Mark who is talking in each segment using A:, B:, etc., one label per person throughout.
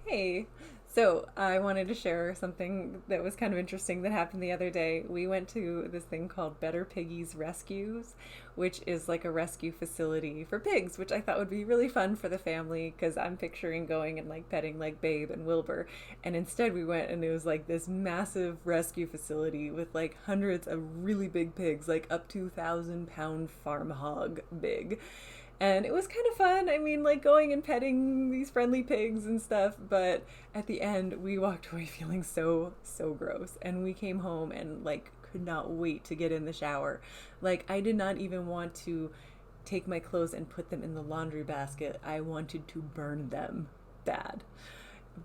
A: Hey, so I wanted to share something that was kind of interesting that happened the other day. We went to this thing called Better Piggies Rescues, which is like a rescue facility for pigs, which I thought would be really fun for the family because I'm picturing going and like petting like Babe and Wilbur. And instead we went and it was like this massive rescue facility with like hundreds of really big pigs, like up to 1,000 pound farm hog big. And it was kind of fun. I mean, like going and petting these friendly pigs and stuff. But at the end, we walked away feeling so gross. And we came home and like could not wait to get in the shower. Like, I did not even want to take my clothes and put them in the laundry basket. I wanted to burn them bad.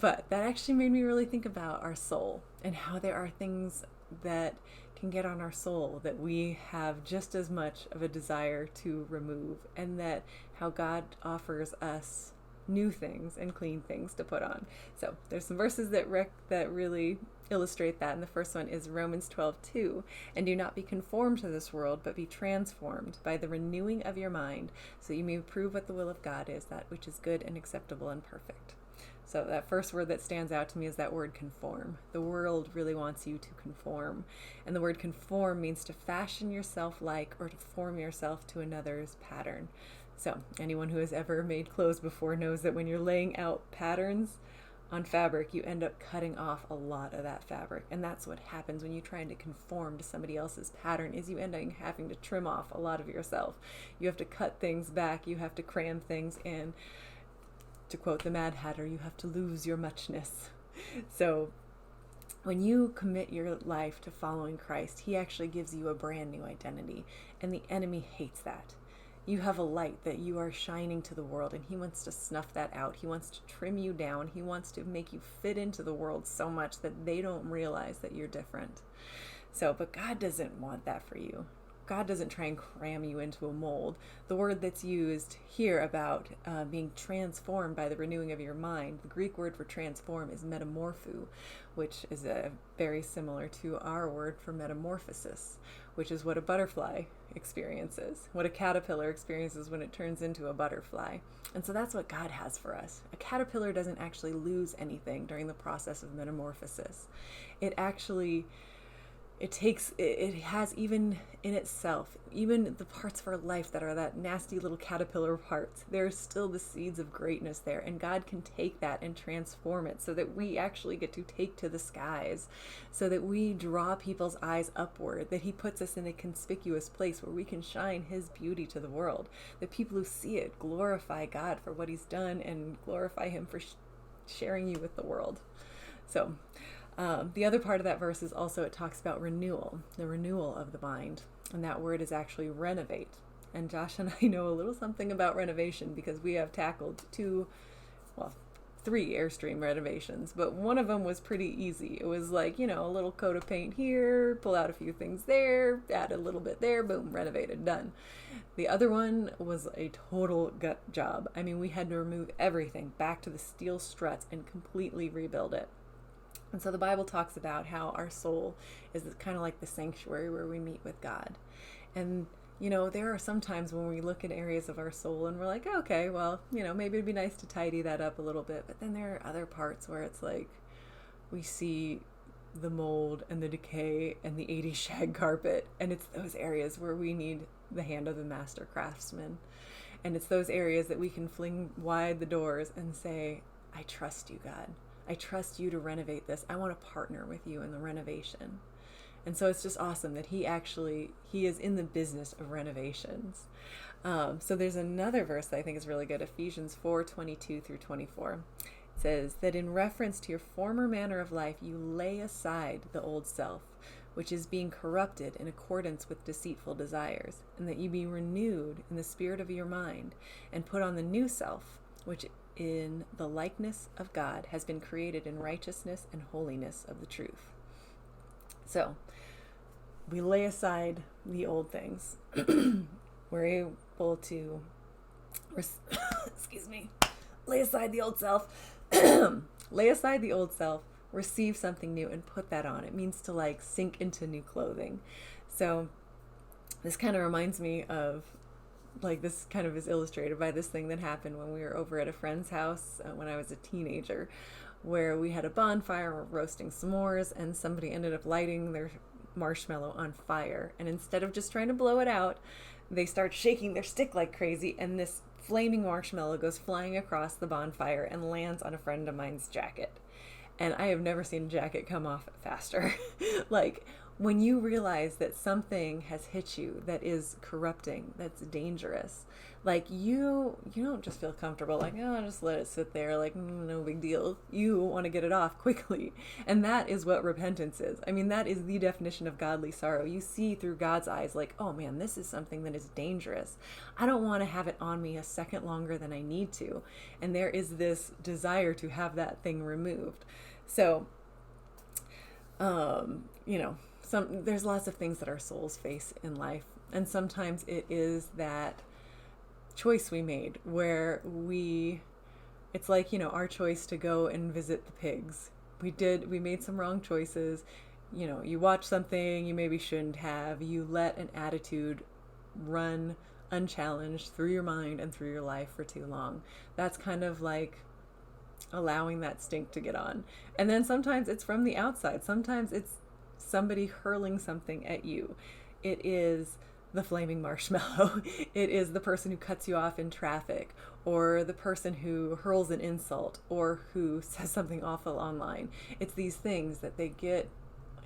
A: But that actually made me really think about our soul and how there are things that can get on our soul that we have just as much of a desire to remove, and that how God offers us new things and clean things to put on. So there's some verses that really illustrate that. And the first one is Romans 12:2. And do not be conformed to this world, but be transformed by the renewing of your mind, so you may prove what the will of God is, that which is good and acceptable and perfect. So that first word that stands out to me is that word conform. The world really wants you to conform. And the word conform means to fashion yourself like, or to form yourself to another's pattern. So anyone who has ever made clothes before knows that when you're laying out patterns on fabric, you end up cutting off a lot of that fabric. And that's what happens when you're trying to conform to somebody else's pattern, is you end up having to trim off a lot of yourself. You have to cut things back. You have to cram things in. To quote the Mad Hatter, you have to lose your muchness. So when you commit your life to following Christ, he actually gives you a brand new identity, and the enemy hates that. You have a light that you are shining to the world, and he wants to snuff that out. He wants to trim you down. He wants to make you fit into the world so much that they don't realize that you're different. So, but God doesn't want that for you. God doesn't try and cram you into a mold. The word that's used here about being transformed by the renewing of your mind, the Greek word for transform is metamorpho, which is very similar to our word for metamorphosis, which is what a butterfly experiences, what a caterpillar experiences when it turns into a butterfly. And so that's what God has for us. A caterpillar doesn't actually lose anything during the process of metamorphosis. It has, even in itself, even the parts of our life that are that nasty little caterpillar parts, there's still the seeds of greatness there, and God can take that and transform it so that we actually get to take to the skies, so that we draw people's eyes upward, that he puts us in a conspicuous place where we can shine his beauty to the world, that people who see it glorify God for what he's done and glorify him for sharing you with the world. So the other part of that verse is also, it talks about renewal, the renewal of the mind. And that word is actually renovate. And Josh and I know a little something about renovation because we have tackled three Airstream renovations, but one of them was pretty easy. It was like, a little coat of paint here, pull out a few things there, add a little bit there, boom, renovated, done. The other one was a total gut job. I mean, we had to remove everything back to the steel struts and completely rebuild it. And so the Bible talks about how our soul is kind of like the sanctuary where we meet with God. And, there are some times when we look at areas of our soul and we're like, okay, well, maybe it'd be nice to tidy that up a little bit. But then there are other parts where it's like we see the mold and the decay and the 80s shag carpet. And it's those areas where we need the hand of the master craftsman. And it's those areas that we can fling wide the doors and say, I trust you, God. I trust you to renovate this. I want to partner with you in the renovation. And so it's just awesome that he is in the business of renovations. So there's another verse that I think is really good, Ephesians 4:22-24. It says that in reference to your former manner of life, you lay aside the old self, which is being corrupted in accordance with deceitful desires, and that you be renewed in the spirit of your mind, and put on the new self, which in the likeness of God has been created in righteousness and holiness of the truth. So we lay aside the old things. We're able to lay aside the old self, lay aside the old self, receive something new, and put that on. It means to sink into new clothing. So this kind of reminds me of like this kind of is illustrated by this thing that happened when we were over at a friend's house when I was a teenager, where we had a bonfire, we're roasting s'mores, and somebody ended up lighting their marshmallow on fire. And instead of just trying to blow it out, they start shaking their stick like crazy, and this flaming marshmallow goes flying across the bonfire and lands on a friend of mine's jacket. And I have never seen a jacket come off faster. Like, when you realize that something has hit you that is corrupting, that's dangerous, like you don't just feel comfortable, like, oh, I'll just let it sit there, like, no big deal. You want to get it off quickly. And that is what repentance is. I mean, that is the definition of godly sorrow. You see through God's eyes, like, oh man, this is something that is dangerous. I don't want to have it on me a second longer than I need to. And there is this desire to have that thing removed. So, there's lots of things that our souls face in life. And sometimes it is that choice we made where it's like, our choice to go and visit the pigs. We made some wrong choices. You watch something you maybe shouldn't have. You let an attitude run unchallenged through your mind and through your life for too long. That's kind of like allowing that stink to get on. And then sometimes it's from the outside. Sometimes it's somebody hurling something at you. It is the flaming marshmallow. It is the person who cuts you off in traffic, or the person who hurls an insult, or who says something awful online. It's these things that they get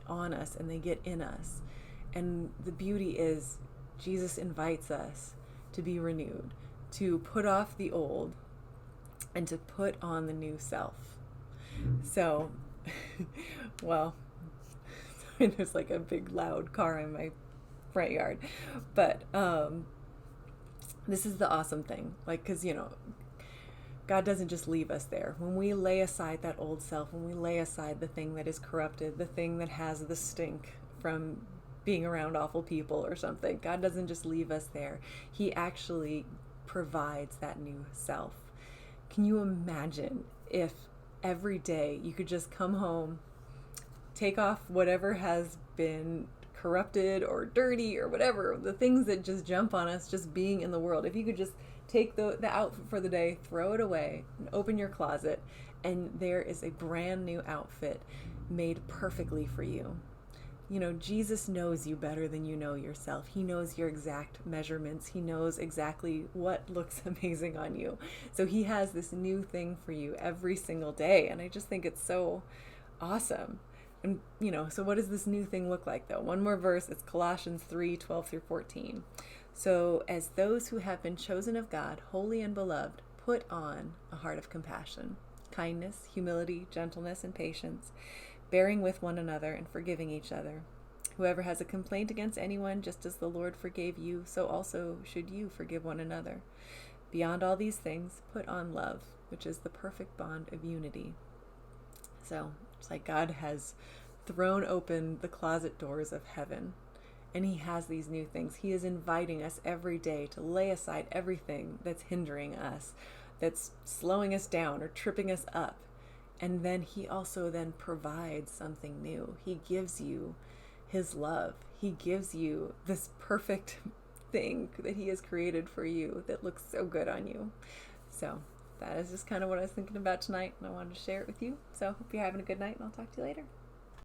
A: on us and they get in us. And the beauty is Jesus invites us to be renewed, to put off the old and to put on the new self. So, well, there's like a big loud car in my front yard, but this is the awesome thing, like, because God doesn't just leave us there. When we lay aside that old self, when we lay aside the thing that is corrupted, the thing that has the stink from being around awful people or something, God doesn't just leave us there. He actually provides that new self. Can you imagine if every day you could just come home, take off whatever has been corrupted or dirty or whatever, the things that just jump on us just being in the world. If you could just take the outfit for the day, throw it away, and open your closet, and there is a brand new outfit made perfectly for you. Jesus knows you better than you know yourself. He knows your exact measurements. He knows exactly what looks amazing on you. So he has this new thing for you every single day. And I just think it's so awesome. And, so what does this new thing look like, though? One more verse. It's Colossians 3:12-14. So as those who have been chosen of God, holy and beloved, put on a heart of compassion, kindness, humility, gentleness, and patience, bearing with one another and forgiving each other. Whoever has a complaint against anyone, just as the Lord forgave you, so also should you forgive one another. Beyond all these things, put on love, which is the perfect bond of unity. So it's like God has thrown open the closet doors of heaven, and he has these new things. He is inviting us every day to lay aside everything that's hindering us, that's slowing us down or tripping us up. And then he also then provides something new. He gives you his love. He gives you this perfect thing that he has created for you that looks so good on you. So that is just kind of what I was thinking about tonight, and I wanted to share it with you. So hope you're having a good night, and I'll talk to you later.